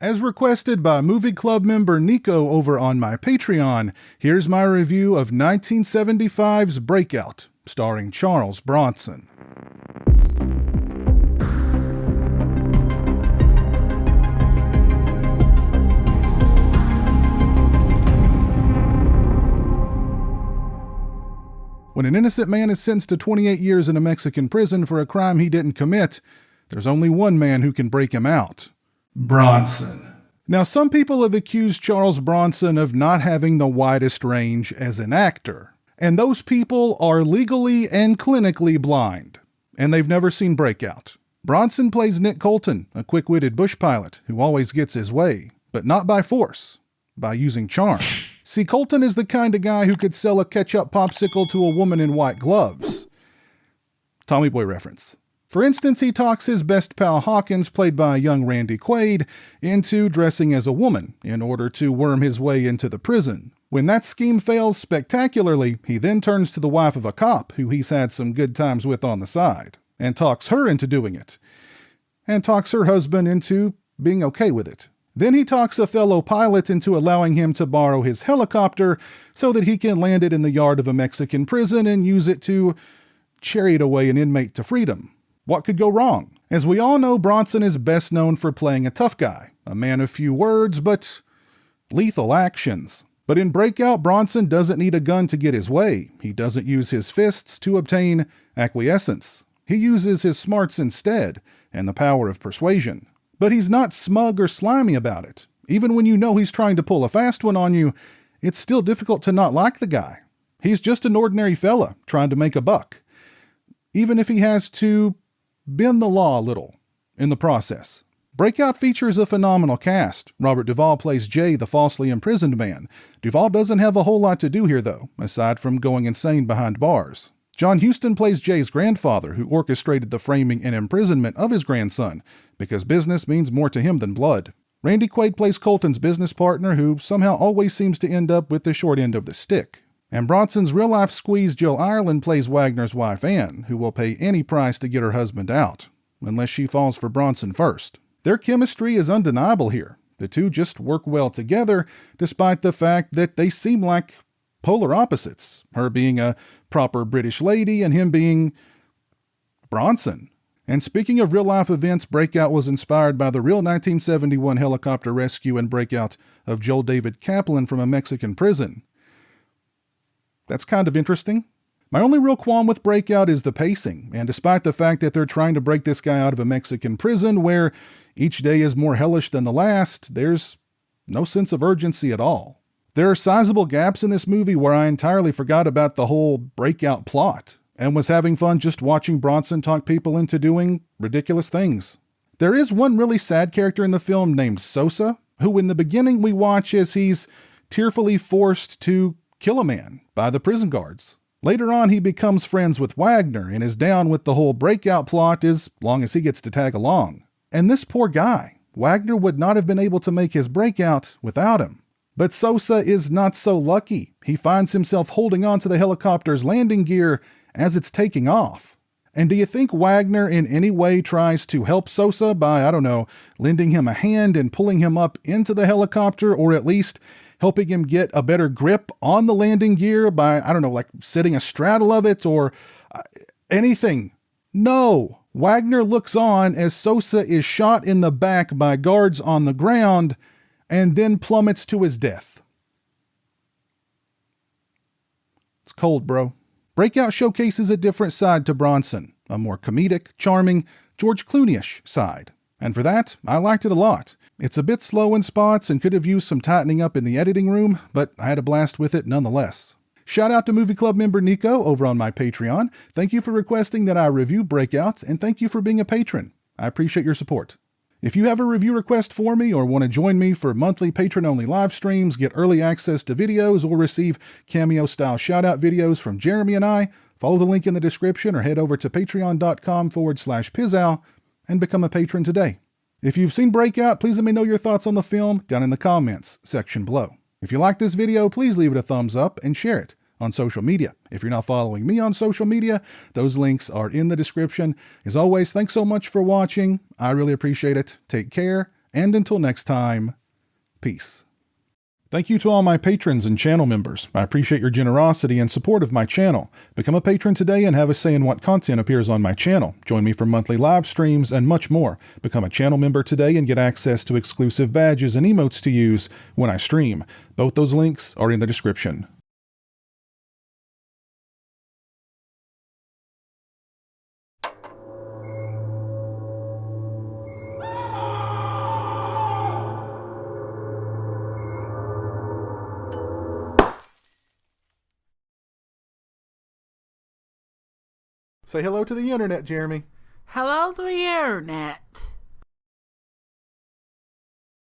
As requested by Movie Club member Nico over on my Patreon, here's my review of 1975's Breakout, starring Charles Bronson. When an innocent man is sentenced to 28 years in a Mexican prison for a crime he didn't commit, there's only one man who can break him out: Bronson. Now, some people have accused Charles Bronson of not having the widest range as an actor, and those people are legally and clinically blind, and they've never seen Breakout. Bronson plays Nick Colton, a quick-witted bush pilot who always gets his way, but not by force, by using charm. See, Colton is the kind of guy who could sell a ketchup popsicle to a woman in white gloves. Tommy Boy reference. For instance, he talks his best pal Hawkins, played by young Randy Quaid, into dressing as a woman in order to worm his way into the prison. When that scheme fails spectacularly, he then turns to the wife of a cop who he's had some good times with on the side, and talks her into doing it, and talks her husband into being okay with it. Then he talks a fellow pilot into allowing him to borrow his helicopter so that he can land it in the yard of a Mexican prison and use it to chariot away an inmate to freedom. What could go wrong? As we all know, Bronson is best known for playing a tough guy, a man of few words, but lethal actions. But in Breakout, Bronson doesn't need a gun to get his way. He doesn't use his fists to obtain acquiescence. He uses his smarts instead, and the power of persuasion. But he's not smug or slimy about it. Even when you know he's trying to pull a fast one on you, it's still difficult to not like the guy. He's just an ordinary fella trying to make a buck, even if he has to bend the law a little in the process. Breakout features a phenomenal cast. Robert Duvall plays Jay, the falsely imprisoned man. Duvall doesn't have a whole lot to do here, though, aside from going insane behind bars. John Huston plays Jay's grandfather, who orchestrated the framing and imprisonment of his grandson, because business means more to him than blood. Randy Quaid plays Colton's business partner, who somehow always seems to end up with the short end of the stick. And Bronson's real-life squeeze Jill Ireland plays Wagner's wife Anne, who will pay any price to get her husband out, unless she falls for Bronson first. Their chemistry is undeniable here. The two just work well together, despite the fact that they seem like polar opposites, her being a proper British lady and him being Bronson. And speaking of real-life events, Breakout was inspired by the real 1971 helicopter rescue and breakout of Joel David Kaplan from a Mexican prison. That's kind of interesting. My only real qualm with Breakout is the pacing, and despite the fact that they're trying to break this guy out of a Mexican prison where each day is more hellish than the last, there's no sense of urgency at all. There are sizable gaps in this movie where I entirely forgot about the whole Breakout plot and was having fun just watching Bronson talk people into doing ridiculous things. There is one really sad character in the film named Sosa, who in the beginning we watch as he's tearfully forced to kill a man by the prison guards. Later on, he becomes friends with Wagner and is down with the whole Breakout plot as long as he gets to tag along. And this poor guy, Wagner would not have been able to make his breakout without him. But Sosa is not so lucky. He finds himself holding on to the helicopter's landing gear as it's taking off. And do you think Wagner in any way tries to help Sosa by, lending him a hand and pulling him up into the helicopter, or at least helping him get a better grip on the landing gear by, setting a straddle of it or anything? No. Wagner looks on as Sosa is shot in the back by guards on the ground and then plummets to his death. It's cold, bro. Breakout showcases a different side to Bronson, a more comedic, charming, George Clooney-ish side. And for that, I liked it a lot. It's a bit slow in spots and could have used some tightening up in the editing room, but I had a blast with it nonetheless. Shout out to Movie Club member Nico over on my Patreon. Thank you for requesting that I review Breakout, and thank you for being a patron. I appreciate your support. If you have a review request for me or want to join me for monthly patron-only live streams, get early access to videos, or receive cameo-style shout-out videos from Jeremy and I, follow the link in the description or head over to patreon.com/Pizowell and become a patron today. If you've seen Breakout, please let me know your thoughts on the film down in the comments section below. If you like this video, please leave it a thumbs up and share it on social media. If you're not following me on social media, those links are in the description. As always, thanks so much for watching. I really appreciate it. Take care, And until next time, peace. Thank you to all my patrons and channel members. I appreciate your generosity and support of my channel. Become a patron today and have a say in what content appears on my channel. Join me for monthly live streams and much more. Become a channel member today and get access to exclusive badges and emotes to use when I stream. Both those links are in the description. Say hello to the internet, Jeremy. Hello to the internet.